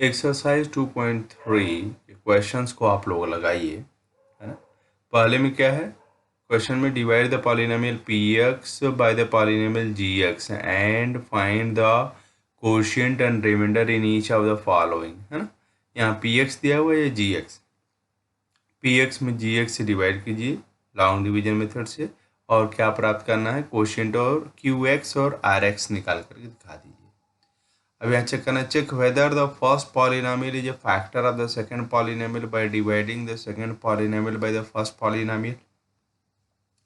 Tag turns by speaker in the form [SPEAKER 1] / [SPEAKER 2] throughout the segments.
[SPEAKER 1] Exercise 2.3 questions को आप लोग लगाइए, है ना। पहले में क्या है, क्वेश्चन में divide the polynomial p x by the polynomial g x and find the quotient and remainder in each of the following, है ना। यहाँ पी एक्स दिया हुआ है, जी एक्स, पी एक्स में जी एक्स से डिवाइड कीजिए लॉन्ग डिवीजन मेथड से, और क्या प्राप्त करना है, कोशिएंट और क्यू एक्स और आर एक्स निकाल करके दिखा दीजिए। अब यहाँ चेक करना, check whether the first polynomial is a factor of the second polynomial by dividing the second polynomial by the first polynomial.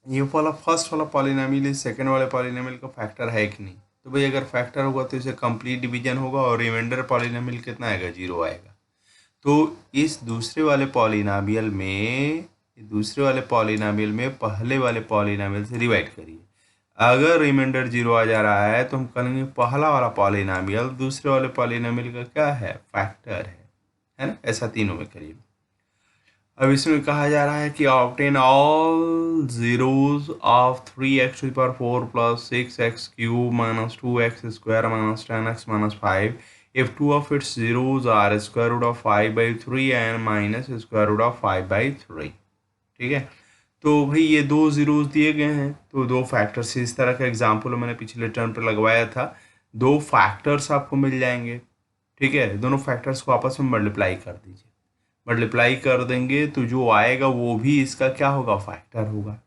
[SPEAKER 1] ये वाला फर्स्ट वाला पॉलिनोमियल इस सेकंड वाले पॉलिनोमियल का फैक्टर है कि नहीं। तो भाई अगर फैक्टर होगा तो इसे कंप्लीट डिवीजन होगा और रिमाइंडर पॉलिनोमियल कितना आएगा, 0 आएगा। तो इस दूसरे वाले पॉलिनोमियल में पहले वाले पॉलिनोमियल से डिवाइड करिए। अगर रिमाइंडर 0 आ जा रहा है तो हम कहेंगे पहला वाला पॉलिनोमियल दूसरे वाले पॉलिनोमियल का क्या है, फैक्टर है ना। ऐसा तीनों में करिए। अब इसमें कहा जा रहा है कि obtain all zeros of 3x⁴ plus 6x³ minus 2x² minus 10x minus 5 if two of its zeros are square root of 5/3 and minus square root of 5/3। ठीक है, तो भाई ये दो जीरोज दिए गए हैं, तो दो फैक्टर्स, इस तरह का एग्जाम्पल मैंने पिछले टर्म पे लगवाया था। दो फैक्टर्स आपको मिल जाएंगे, ठीक है। दोनों फैक्टर्स को आपस में मल्टीप्लाई कर दीजिए, मल्टीप्लाई कर देंगे तो जो आएगा वो भी इसका क्या होगा, फैक्टर होगा।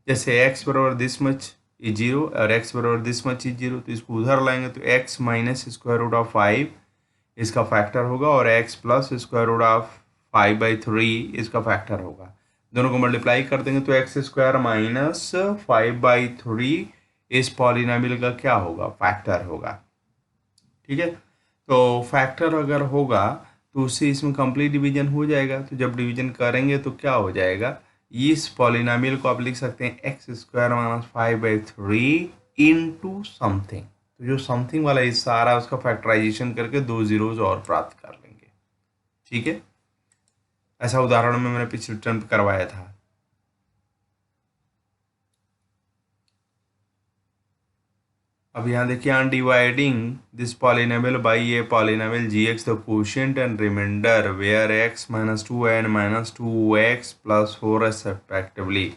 [SPEAKER 1] जैसे x बराबर दिस मच इज 0 और x बराबर दिस मच इज 0, तो इसको उधर लाएंगे तो x minus square root of 5 इसका फैक्टर होगा और x plus square root of 5/3 इसका फैक्टर होगा। दोनों को मल्टीप्लाई कर देंगे तो x² माइनस 5/3 इस पॉलिनोमियल का क्या होगा, फैक्टर होगा। ठीक है, तो फैक्टर अगर होगा तो उससे इसमें कंप्लीट डिवीजन हो जाएगा। तो जब डिवीजन करेंगे तो क्या हो जाएगा, इस पॉलिनोमियल को आप लिख सकते हैं x² माइनस 5/3 इंटू समथिंग। तो जो समथिंग वाला हिस्सा आ रहा है उसका फैक्टराइजेशन करके दो जीरोज और प्राप्त कर लेंगे। ठीक है, ऐसा उदाहरण में मैंने पिछले टर्म पे करवाया था। अब यहाँ देखिए, on dividing this polynomial by a polynomial g x the quotient and remainder were x minus 2 and minus 2x plus 4 respectively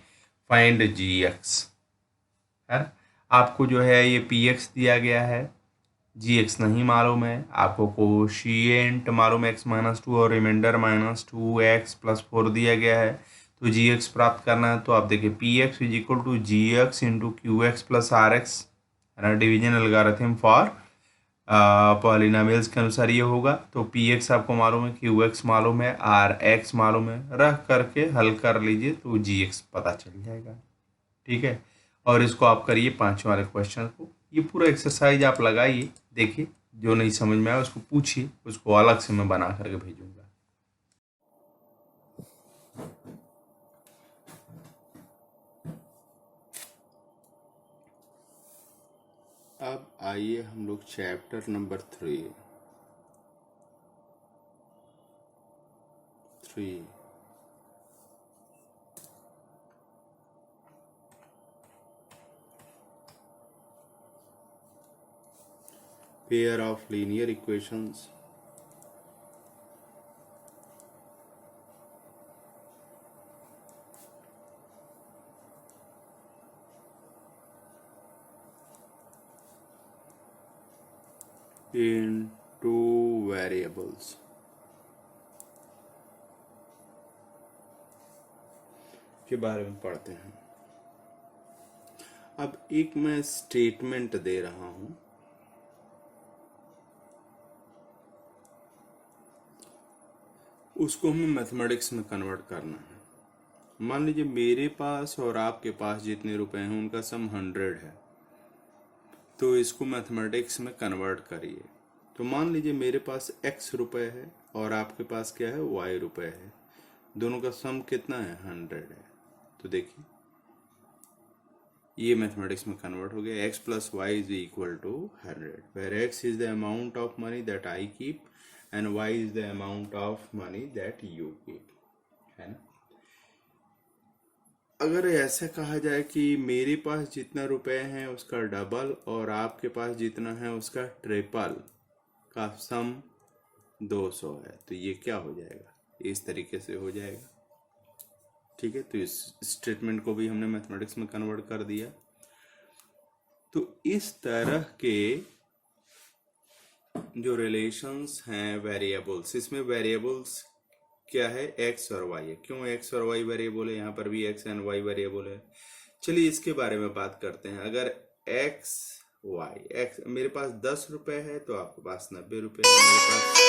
[SPEAKER 1] find g x, है। आपको जो है ये पी एक्स दिया गया है, जी एक्स नहीं मालूम है, आपको कोशिएंट मालूम है x माइनस 2 और रिमाइंडर माइनस 2x प्लस 4 दिया गया है। तो जी एक्स प्राप्त करना है तो आप देखिए p x is equal to g x into q x plus r x, है ना। डिवीजन एल्गोरिथम फॉर पॉलिनोमियल्स के अनुसार ये होगा। तो पी एक्स आपको मालूम है, क्यू एक्स मालूम है, आर एक्स मालूम है, रख करके हल कर लीजिए तो जी एक्स पता चल जाएगा। ठीक है, और इसको आप करिए पांचवें वाले क्वेश्चन को। ये पूरा एक्सरसाइज आप लगाइए, देखिए जो नहीं समझ में आया उसको पूछिए, उसको अलग से मैं बना करके भेजूंगा। अब आइए हम लोग chapter number 3 pair of linear equations. In two variables के बारे में पढ़ते हैं। अब एक मैं स्टेटमेंट दे रहा हूं, उसको हमें मैथमेटिक्स में कन्वर्ट करना है। मान लीजिए मेरे पास और आपके पास जितने रुपए हैं उनका सम 100 है, तो इसको मैथमेटिक्स में कन्वर्ट करिए। तो मान लीजिए मेरे पास x रुपए है और आपके पास क्या है, y रुपए है, दोनों का सम कितना है, 100 है। तो देखिए ये मैथमेटिक्स में कन्वर्ट हो गया, x plus y is equal to 100, where x is the amount of money that I keep and y is the amount of money that you keep, है ना। अगर ऐसा कहा जाए कि मेरे पास जितना रुपए हैं उसका डबल और आपके पास जितना है उसका ट्रिपल का सम 200 है, तो ये क्या हो जाएगा, इस तरीके से हो जाएगा। ठीक है, तो इस स्टेटमेंट को भी हमने मैथमेटिक्स में कन्वर्ट कर दिया। तो इस तरह के जो रिलेशंस हैं वेरिएबल्स, इसमें वेरिएबल्स क्या है, एक्स और वाई है। क्यों एक्स और वाई वेरिएबल है, यहाँ पर भी एक्स एंड वाई वेरिएबल है। चलिए इसके बारे में बात करते हैं। अगर एक्स वाई, एक्स मेरे पास 10 रुपए है तो आपके पास 90 रुपए है, मेरे पास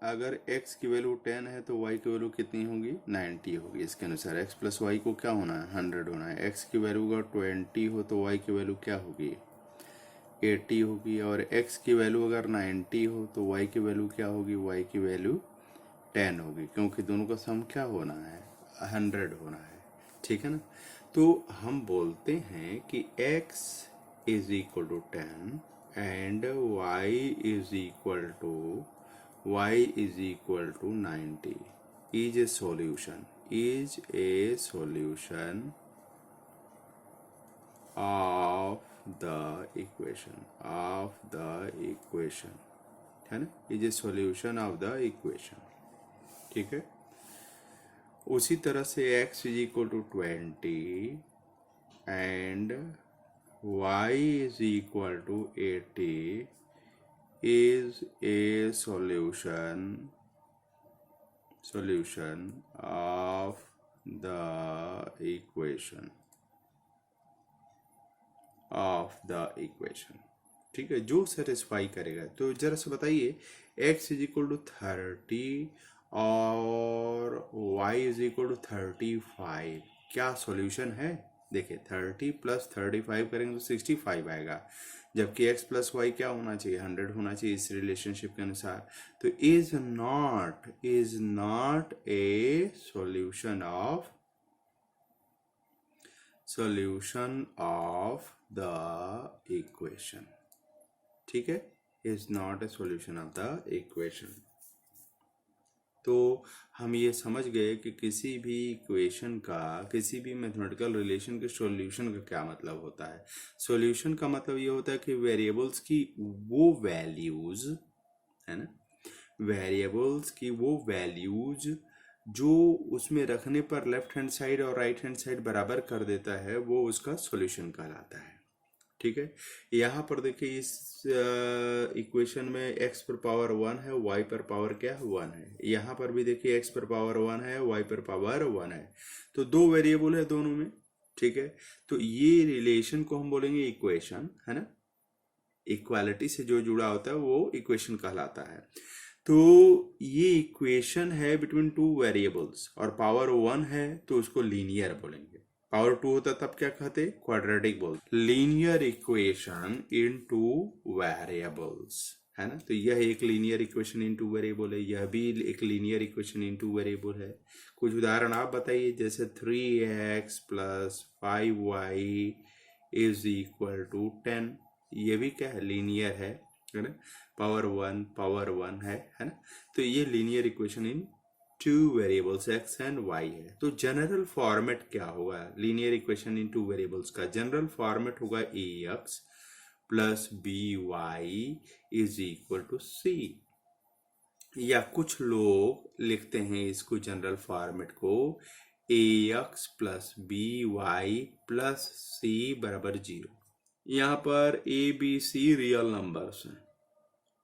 [SPEAKER 1] अगर x की वैल्यू 10 है तो y की वैल्यू कितनी होगी, 90 होगी। इसके अनुसार x प्लस वाई को क्या होना है, 100 होना है। x की वैल्यू अगर 20 हो तो y की वैल्यू क्या होगी, 80 होगी। और x की वैल्यू अगर 90 हो तो y की वैल्यू क्या होगी, y की वैल्यू 10 होगी, क्योंकि दोनों का सम क्या होना है, 100 होना है। ठीक है ना। तो हम बोलते हैं कि x is equal to 10 and y is equal to y is equal to 90 is a solution of the equation है ना, is a solution of the equation। ठीक है। उसी तरह से x is equal to 20 and y is equal to 80 is a solution of the equation। ठीक है, जो सेटिस्फाई करेगा। तो जरा से बताइए, x इज इक्वल टू 30 और y इज इक्वल टू 35, क्या सॉल्यूशन है। देखिए 30 प्लस 35 करेंगे तो 65 आएगा, जबकि x प्लस वाई क्या होना चाहिए, 100 होना चाहिए इस रिलेशनशिप के अनुसार। तो is not a solution of the equation. ठीक है, is not a solution of the equation. तो हम ये समझ गए कि किसी भी इक्वेशन का, किसी भी मैथमेटिकल रिलेशन के सॉल्यूशन का क्या मतलब होता है। सॉल्यूशन का मतलब ये होता है कि वेरिएबल्स की वो वैल्यूज, है ना, वेरिएबल्स की वो वैल्यूज जो उसमें रखने पर लेफ्ट हैंड साइड और राइट हैंड साइड बराबर कर देता है, वो उसका सॉल्यूशन कहलाता है। ठीक है, यहाँ पर देखिए इस इक्वेशन में x पर पावर 1 है, y पर पावर क्या है, 1 है। यहाँ पर भी देखिए x पर पावर 1 है, y पर पावर 1 है। तो दो वेरिएबल है दोनों में। ठीक है, तो ये रिलेशन को हम बोलेंगे इक्वेशन, है ना। इक्वालिटी से जो जुड़ा होता है वो इक्वेशन कहलाता है। तो ये इक्वेशन है बिटवीन टू वेरिएबल्स, और पावर 1 है तो उसको लीनियर बोलेंगे। पावर 2 होता तब क्या कहते, क्वाड्रेटिक बोलते। लीनियर इक्वेशन इनटू वेरिएबल्स, है ना। तो यह एक लीनियर इक्वेशन इनटू वेरिएबल है, यह भी एक लीनियर इक्वेशन इनटू वेरिएबल है। कुछ उदाहरण आप बताइए, जैसे 3x plus 5y is equal to 10, ये भी क्या है, लीनियर है ना। पावर 1 है ना। तो ये linear equation in two variables x and y है। तो जनरल फॉर्मेट क्या होगा linear equation in two variables का, जनरल फॉर्मेट होगा ax plus by is equal to c। या कुछ लोग लिखते हैं इसको जनरल फॉर्मेट को ax plus by plus c बराबर 0। यहाँ पर a b c real numbers हैं।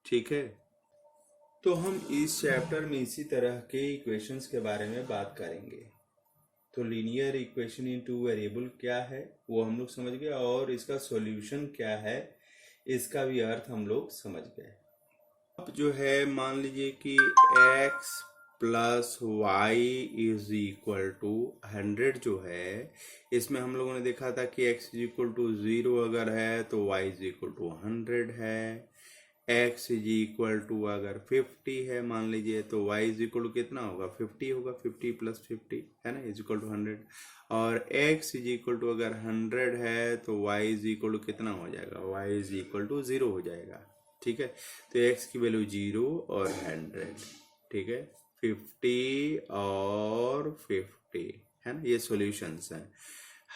[SPEAKER 1] ठीक है, तो हम इस चैप्टर में इसी तरह के इक्वेशंस के बारे में बात करेंगे। तो linear equation in two variable क्या है वो हम लोग समझ गए, और इसका सॉल्यूशन क्या है इसका भी अर्थ हम लोग समझ गए। अब जो है मान लीजिए कि x plus y is equal to 100 जो है, इसमें हम लोगों ने देखा था कि x इज इक्वल टू 0 अगर है तो y इज इक्वल टू 100 है। x इज इक्वल टू अगर 50 है मान लीजिए तो y इज इक्वल टू कितना होगा, 50 होगा, 50 प्लस 50 है ना, इज इक्वल टू 100। और x इज इक्वल टू अगर 100 है तो y इज इक्वल टू कितना हो जाएगा, y इज इक्वल टू 0 हो जाएगा। ठीक है, तो x की वैल्यू 0 और 100, ठीक है, 50 और 50, है ना, ये सॉल्यूशंस हैं।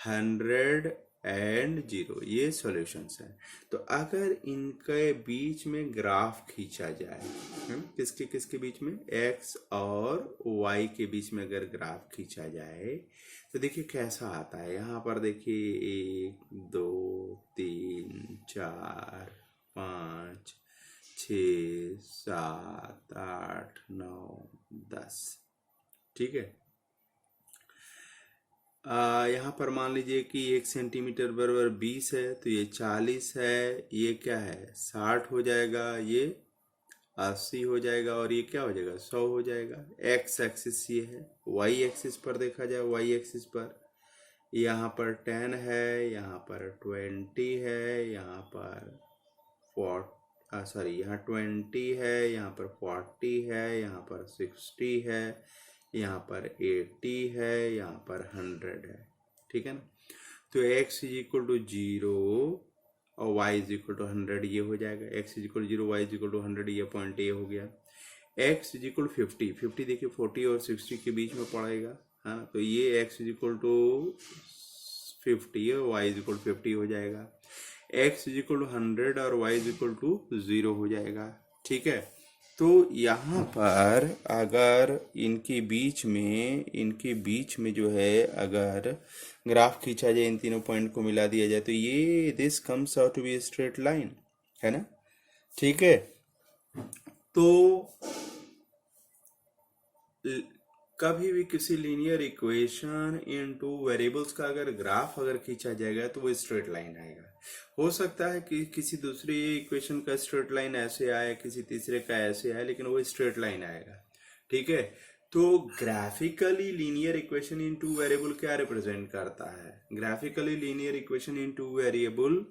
[SPEAKER 1] 100 एंड 0 ये सॉल्यूशंस हैं। तो अगर इनके बीच में ग्राफ खींचा जाए, किसके किसके बीच में, x और y के बीच में अगर ग्राफ खींचा जाए तो देखिए कैसा आता है। यहाँ पर देखिए 1 2 3 4 5 6 7 8 9 10, ठीक है। यहाँ पर मान लीजिए कि 1 सेंटीमीटर बराबर 20 है, तो ये 40 है, ये क्या है 60 हो जाएगा, ये 80 हो जाएगा, और ये क्या हो जाएगा 100 हो जाएगा। एक्स एक्सिस ये है। वाई एक्सिस पर देखा जाए, वाई एक्सिस पर यहाँ पर 10 है, यहाँ पर 20 है, यहाँ पर यहाँ 20 है, यहाँ पर 40 है, यहाँ पर 60 है, यहाँ पर 80 है, यहाँ पर 100 है, ठीक है ना। तो x इज इक्वल टू 0 और y इज इक्वल टू 100 ये हो जाएगा। x is equal to 0, y is equal to 100, ये पॉइंट ये हो गया। x इज इक्वल टू 50 देखिए 40 और 60 के बीच में पड़ेगा, है ना। तो ये x इज इक्वल टू 50 और y इज इक्वल टू 50 हो जाएगा। x इज इक्वल टू 100 और y इज इक्वल टू 0 हो जाएगा, ठीक है। तो यहाँ पर अगर इनके बीच में जो है अगर ग्राफ खींचा जाए, इन तीनों पॉइंट को मिला दिया जाए, तो ये this comes out to be straight line, है ना, ठीक है। तो कभी भी किसी linear equation in two variables का अगर ग्राफ अगर खींचा जाएगा तो वो स्ट्रेट लाइन आएगा। हो सकता है कि किसी दूसरी इक्वेशन का स्ट्रेट लाइन ऐसे आए, किसी तीसरे का ऐसे आए, लेकिन वो स्ट्रेट लाइन आएगा, ठीक है। तो graphically linear equation in two variable क्या रिप्रेजेंट करता है? Graphically linear equation in two variable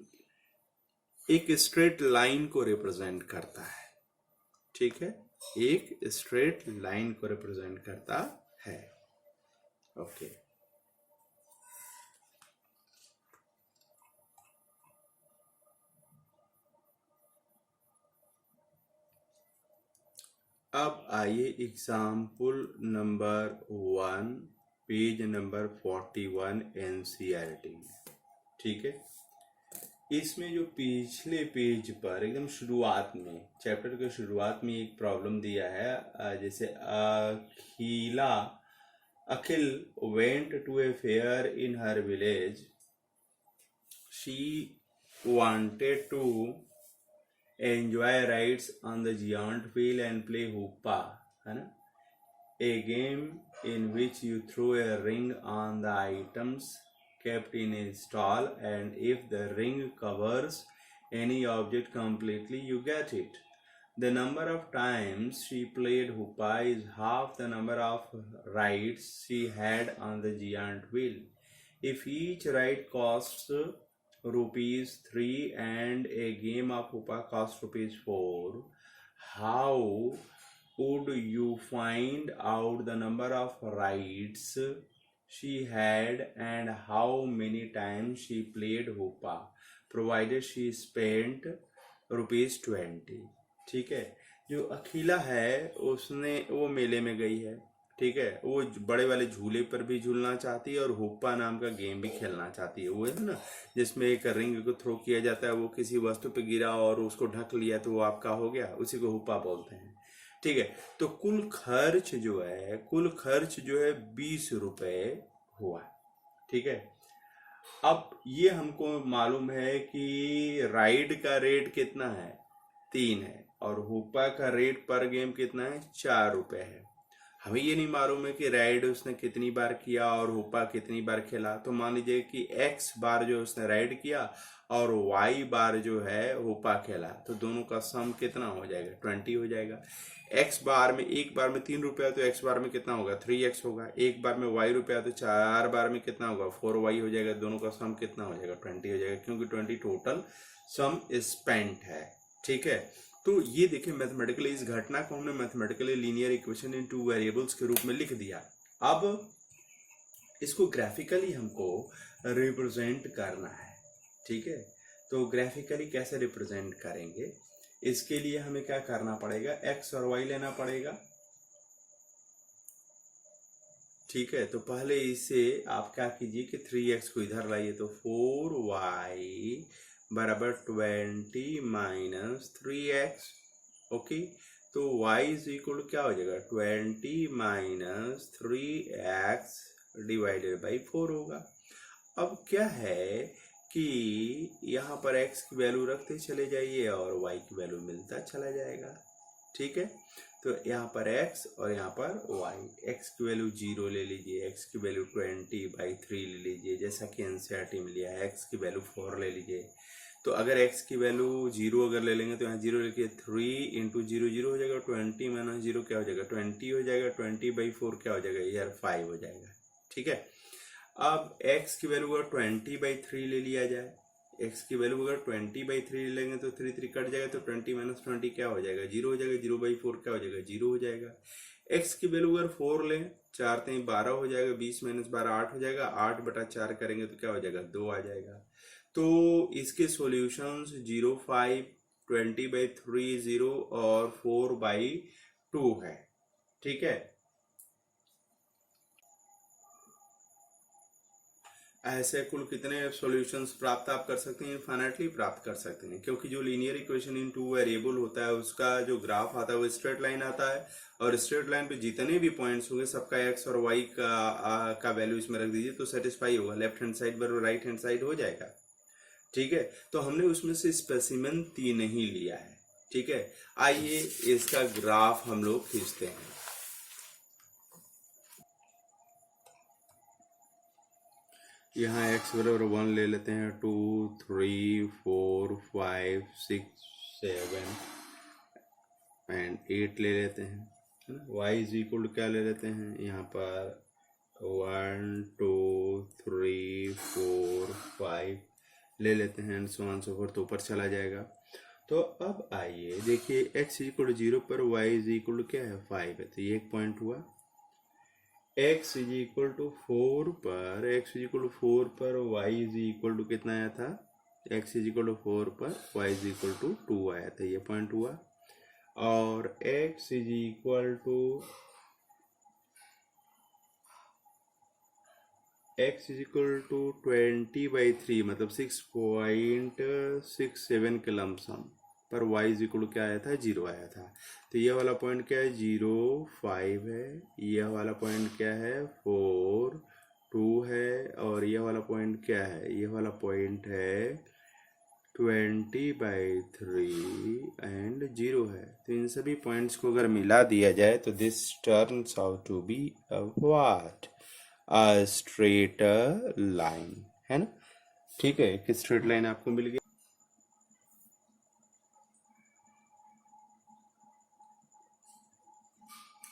[SPEAKER 1] एक स्ट्रेट लाइन को रिप्रेजेंट करता है, ठीक है, एक स्ट्रेट लाइन को रिप्रेजेंट करता है, ओके। अब आइए example number 1 page number 41 NCERT में, ठीक है। इसमें जो पिछले पेज पर एकदम शुरुआत में, चैप्टर के शुरुआत में एक प्रॉब्लम दिया है, जैसे Akhil went to a fair in her village, she wanted to enjoy rides on the giant wheel and play hoopla, है ना, a game in which you throw a ring on the items kept in a stall, and if the ring covers any object completely you get it. The number of times she played hoopla is half the number of rides she had on the giant wheel. If each ride costs ₹3 and a game of hoopla costs ₹4, how would you find out the number of rides she had and how many times she played hoopla provided she spent ₹20? ठीक है। जो अखिला है उसने वो मेले में गई है, ठीक है, वो बड़े वाले झूले पर भी झूलना चाहती है और हुप्पा नाम का गेम भी खेलना चाहती है। वो है ना जिसमें एक रिंग को थ्रो किया जाता है, वो किसी वस्तु पे गिरा और उसको ढक लिया तो वो आपका हो गया, उसी को हुप्पा बोलते हैं, ठीक है। तो कुल खर्च जो है 20 रुपए हुआ, ठीक है। अब ये हमको मालूम है कि राइड का रेट कितना है, 3 है, और हुप्पा का रेट पर गेम कितना है, 4 रुपए है। हमें ये नहीं मालूम है कि राइड उसने कितनी बार किया और हुप्पा कितनी बार खेला। तो मान लीजिए कि x बार जो उसने राइड किया और y बार जो है हुप्पा खेला, तो दोनों का सम कितना हो जाएगा, 20 हो जाएगा। x बार में एक बार में 3 रुपया, तो x बार में कितना होगा, 3x होगा। एक बार में y रुपया, तो 4 बार में कितना होगा, 4y हो जाएगा। दोनों का सम कितना हो जाएगा, 20 हो जाएगा, क्योंकि 20 टोटल सम स्पेंट है, ठीक है। तो ये देखिए मैथमेटिकली इस घटना को हमने mathematically linear equation in two variables के रूप में लिख दिया। अब इसको ग्राफिकली हमको रिप्रेजेंट करना है, ठीक है। तो ग्राफिकली कैसे रिप्रेजेंट करेंगे, इसके लिए हमें क्या करना पड़ेगा, x और y लेना पड़ेगा, ठीक है, तो पहले इसे आप क्या कीजिए कि 3x को इधर लाइए, तो 4y बराबर 20 माइनस 3x। ओके, तो y इज इक्वल क्या हो जाएगा, 20 माइनस 3x डिवाइडेड बाई 4 होगा। अब क्या है कि यहाँ पर x की वैल्यू रखते चले जाइए और y की वैल्यू मिलता चला जाएगा। ठीक है, तो यहाँ पर x और यहाँ पर y, x की वैल्यू 0 ले लीजिए, x की वैल्यू 20/3 ले लीजिए, जैसा कि एनसीईआरटी में लिया है। x की वैल्यू 4 ले लीजिए, तो अगर x की वैल्यू 0 अगर ले लेंगे तो यहाँ 0 लेके 3 इंटू 0 0 हो जाएगा, 20 माइनस 0 क्या हो जाएगा, 20 हो जाएगा, 20/4 क्या हो जाएगा यार, 5 हो जाएगा। ठीक है, अब x की वैल्यू अगर 20/3 ले लिया जाए, x की वैल्यू अगर 20/3 ले लेंगे तो 3 3 कट जाएगा, तो 20 माइनस 20 क्या हो जाएगा, 0 हो जाएगा, 0/4 क्या हो जाएगा, 0 हो जाएगा। x की वैल्यू अगर 4 लें, 4 3 12 हो जाएगा, 20 माइनस 12 8 हो जाएगा, 8/4 करेंगे तो क्या हो जाएगा, 2 आ जाएगा। तो इसके सॉल्यूशंस 0 5 20/3 0 और 4/2 है। ठीक है, ऐसे कुल कितने सॉल्यूशंस प्राप्त आप कर सकते हैं, इनफाइनाइटली प्राप्त कर सकते हैं, क्योंकि जो linear equation in two variable होता है उसका जो ग्राफ आता है वो स्ट्रेट लाइन आता है, और स्ट्रेट लाइन पे जितने भी पॉइंट्स होंगे सबका एक्स और वाई का वैल्यू इसमें रख दीजिए तो सेटिस्फाई होगा, लेफ्ट हैंड साइड पर राइट हैंड साइड हो जाएगा। ठीक है, तो हमने उसमें से स्पेसिमेन 3 ही लिया है। ठीक है, आइए इसका ग्राफ हम लोग खींचते हैं। यहाँ x बराबर 1 ले लेते हैं, 2 3 4 5 6 7 एंड 8 ले लेते हैं, है ना। y इज इक्वल क्या ले लेते हैं, यहाँ पर 1 2 3 4 5 ले लेते हैं, and so on so fourth, तो ऊपर चला जाएगा। तो अब आइए देखिए, x इक्वल 0 पर y इज इक्वल क्या है, 5 है, तो ये एक पॉइंट हुआ। x इज इक्वल टू 4 पर, x इज इक्वल टू 4 पर y इज इक्वल टू कितना आया था, x इज इक्वल टू 4 पर y इज इक्वल टू 2 आया था, ये पॉइंट हुआ। और x is equal to x is equal to 20/3 मतलब 6.67 के लमसम पर y इज इक्वल क्या आया था, 0 आया था। तो ये वाला पॉइंट क्या है, 0 5 है, यह वाला पॉइंट क्या है, 4 2 है, और यह वाला पॉइंट क्या है, यह वाला पॉइंट है 20/3 एंड 0 है। तो इन सभी पॉइंट्स को अगर मिला दिया जाए तो this turns out to be what, a straight line, है ना। ठीक है, एक स्ट्रेट लाइन आपको मिल गई।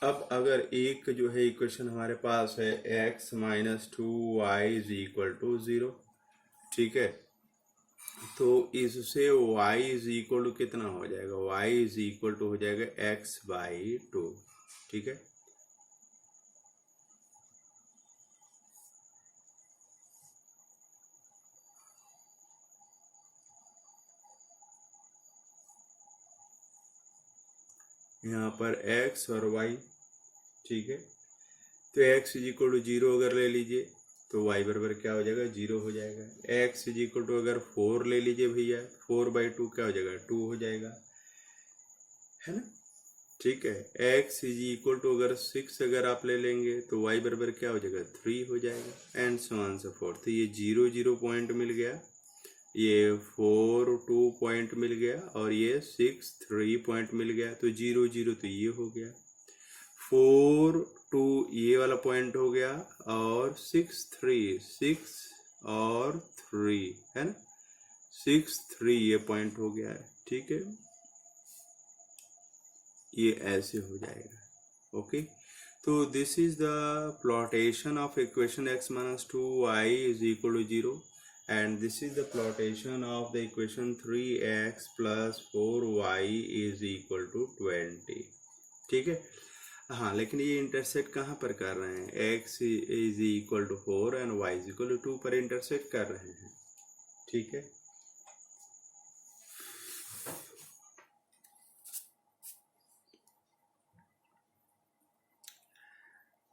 [SPEAKER 1] अब अगर एक जो है इक्वेशन हमारे पास है x minus 2y is equal to 0, ठीक है, तो इससे y इज इक्वल टू कितना हो जाएगा, y इज इक्वल टू हो जाएगा x/2। ठीक है, यहाँ पर x और y, ठीक है, तो x इज इक्वल टू 0 अगर ले लीजिए तो y बराबर क्या हो जाएगा, 0 हो जाएगा। x इज इक्वल टू अगर 4 ले लीजिए भैया, 4/2 क्या हो जाएगा, 2 हो जाएगा, है ना। ठीक है, x इज इक्वल टू अगर 6 अगर आप ले लेंगे तो y बराबर क्या हो जाएगा, 3 हो जाएगा, and so on so fourth. तो ये 0 0 पॉइंट मिल गया, ये 4 2 पॉइंट मिल गया, और ये 6 3 पॉइंट मिल गया, तो 0 0 तो ये हो गया, 4 2 ये वाला पॉइंट हो गया, और 6 3 6 और 3, है ना, 6 3 ये पॉइंट हो गया है। ठीक है, ये ऐसे हो जाएगा। ओके, तो this is the plotation of equation x minus 2y is equal to 0, and this is the plotation of the equation 3x plus 4y is equal to 20। ठीक है, हाँ, लेकिन ये इंटरसेक्ट कहाँ पर कर रहे हैं, x is equal to 4 and y is equal to 2 पर इंटरसेक्ट कर रहे हैं। ठीक है,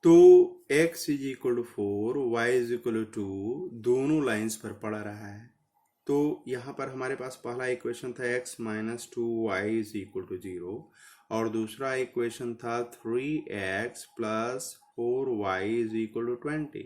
[SPEAKER 1] तो x is equal to 4, y is equal to 2 दोनों लाइंस पर पड़ रहा है। तो यहाँ पर हमारे पास पहला इक्वेशन था x minus 2y is equal to 0 और दूसरा इक्वेशन था 3x plus 4y is equal to 20।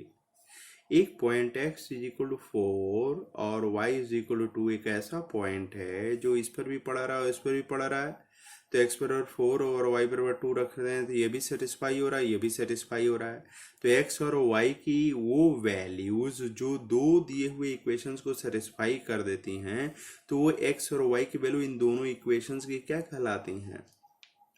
[SPEAKER 1] एक point x is equal to 4 और y इज इक्वल टू 2 एक ऐसा पॉइंट है जो इस पर भी पड़ा रहा है और इस पर भी पड़ा रहा है। तो x बराबर 4 और y बराबर 2 रख रहे हैं तो ये भी सेटिस्फाई हो रहा है, ये भी सेटिस्फाई हो रहा है। तो x और y की वो वैल्यूज जो दो दिए हुए इक्वेशंस को सेटिस्फाई कर देती हैं, तो वो x और y की वैल्यू इन दोनों इक्वेशंस की क्या कहलाती हैं?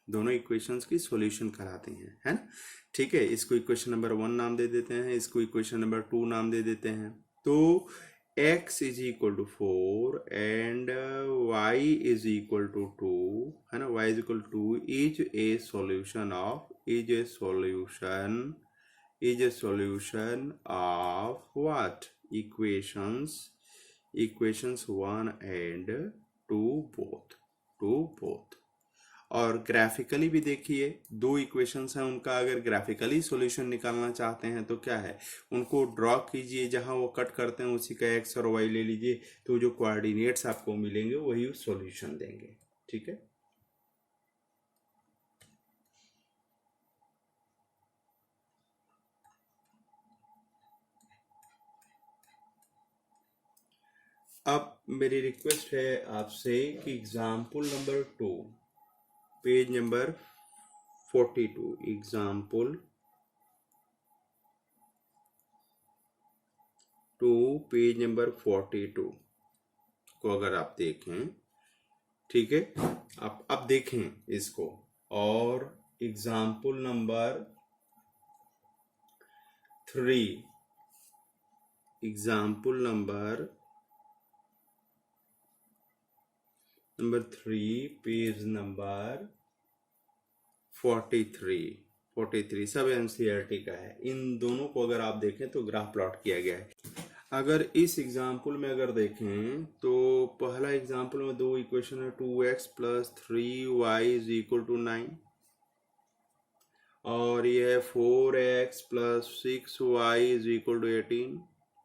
[SPEAKER 1] दोनों इक्वेशंस की सॉल्यूशन कहलाती हैं, है ना। ठीक है, इसको इक्वेशन नंबर 1 नाम दे देते हैं, इसको इक्वेशन नंबर 2 नाम दे देते हैं। तो x is equal to 4 and y is equal to 2, है ना, y is equal to 2 is a solution of what? Equations 1 and 2 both. और ग्राफिकली भी देखिए, दो इक्वेशंस हैं, उनका अगर ग्राफिकली सॉल्यूशन निकालना चाहते हैं तो क्या है, उनको ड्रॉ कीजिए, जहां वो कट करते हैं उसी का x और y ले लीजिए, तो जो कोऑर्डिनेट्स आपको मिलेंगे वही सॉल्यूशन देंगे। ठीक है, अब मेरी रिक्वेस्ट है आपसे कि example number 2 page number 42, example 2 page number 42 को अगर आप देखें, ठीक है, आप अब देखें इसको, और example number 3, example number 3 page number 43 सब एनसीईआरटी का है। इन दोनों को अगर आप देखें तो ग्राफ प्लॉट किया गया है। अगर इस एग्जाम्पल में अगर देखें तो पहला एग्जाम्पल में दो इक्वेशन है, 2x plus 3y is equal to 9 और ये है 4x plus 6y is equal to 18।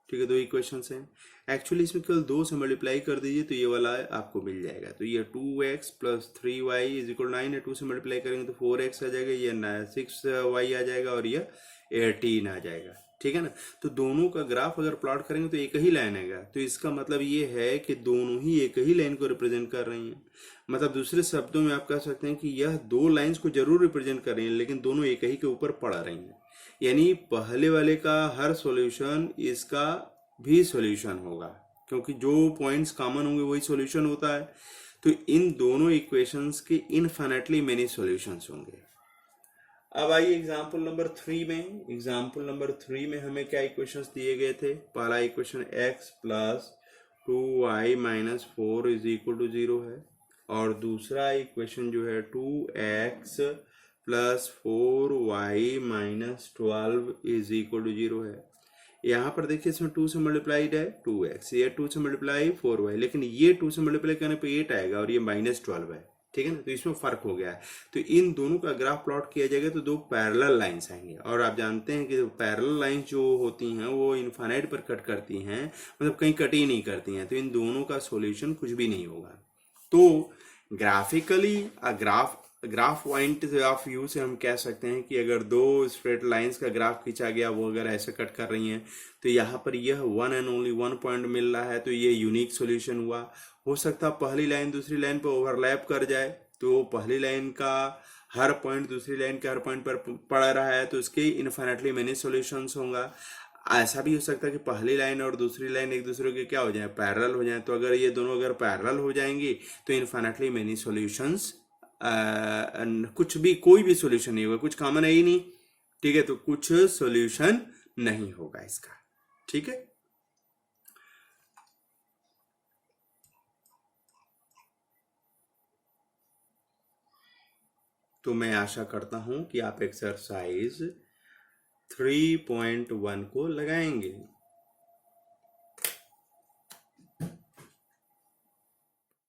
[SPEAKER 1] ठीक है, दो इक्वेशंस हैं। एक्चुअली इसमें केवल 2 से मल्टीप्लाई कर दीजिए तो ये वाला आपको मिल जाएगा। तो ये 2x plus 3y is equal 9 है, 2 से मल्टीप्लाई करेंगे तो 4x आ जाएगा, ये 6y आ जाएगा और ये 18 आ जाएगा। ठीक है ना। तो दोनों का ग्राफ अगर प्लॉट करेंगे तो एक ही लाइन आएगा। तो इसका मतलब ये है कि दोनों ही एक ही लाइन को रिप्रेजेंट कर रही हैं। मतलब दूसरे शब्दों में आप कह सकते हैं कि यह दो लाइंस को जरूर रिप्रेजेंट कर रही हैं, लेकिन दोनों एक ही के ऊपर पड़ रही हैं। यानी पहले वाले का हर सॉल्यूशन इसका भी सॉल्यूशन होगा, क्योंकि जो पॉइंट्स कॉमन होंगे वही सॉल्यूशन होता है। तो इन दोनों इक्वेशंस के इनफिनिटली मेनी सॉल्यूशंस होंगे। अब आइए एग्जाम्पल नंबर 3 में। एग्जाम्पल नंबर 3 में हमें क्या इक्वेशंस दिए गए थे? पहला equation x plus 2y minus 4 is equal to 0 है, और दूसरा इक्वेशन जो है 2x plus 4y minus 12 is equal to 0 है। यहाँ पर देखिए इसमें 2 से मल्टीप्लाइड है 2x, ये 2 से मल्टीप्लाई 4y, लेकिन ये 2 से मल्टीप्लाई करने पे 8 आएगा और ये माइनस 12 है। ठीक है ना, तो इसमें फर्क हो गया है। तो इन दोनों का ग्राफ प्लॉट किया जाएगा तो दो पैरेलल लाइंस आएंगे, और आप जानते हैं कि पैरेलल लाइंस जो होती हैं वो इनफाइनाइट पर कट करती हैं, मतलब कहीं कट ही नहीं करती हैं। तो इन दोनों का सॉल्यूशन कुछ भी नहीं होगा। तो graphically graph point of view से हम कह सकते हैं कि अगर दो स्ट्रेट लाइंस का ग्राफ खींचा गया, वो अगर ऐसे कट कर रही हैं, तो यहाँ पर यह one and only one point मिल रहा है, तो ये यूनिक सॉल्यूशन हुआ। हो सकता है पहली लाइन दूसरी लाइन पर ओवरलैप कर जाए, तो पहली लाइन का हर पॉइंट दूसरी लाइन के हर पॉइंट पर पड़ रहा है, तो उसके इनफिनिटली मेनी सॉल्यूशंस होगा। ऐसा भी हो सकता है कि पहली लाइन और दूसरी लाइन एक दूसरे के क्या हो जाए, पैरेलल हो जाए। तो अगर ये दोनों अगर पैरेलल हो जाएंगी तो इनफिनिटली मेनी सॉल्यूशंस, कुछ भी कोई भी सॉल्यूशन नहीं होगा, कुछ कॉमन है ही नहीं। ठीक है, तो कुछ सॉल्यूशन नहीं होगा इसका। ठीक है, तो मैं आशा करता हूं कि आप एक्सरसाइज 3.1 को लगाएंगे।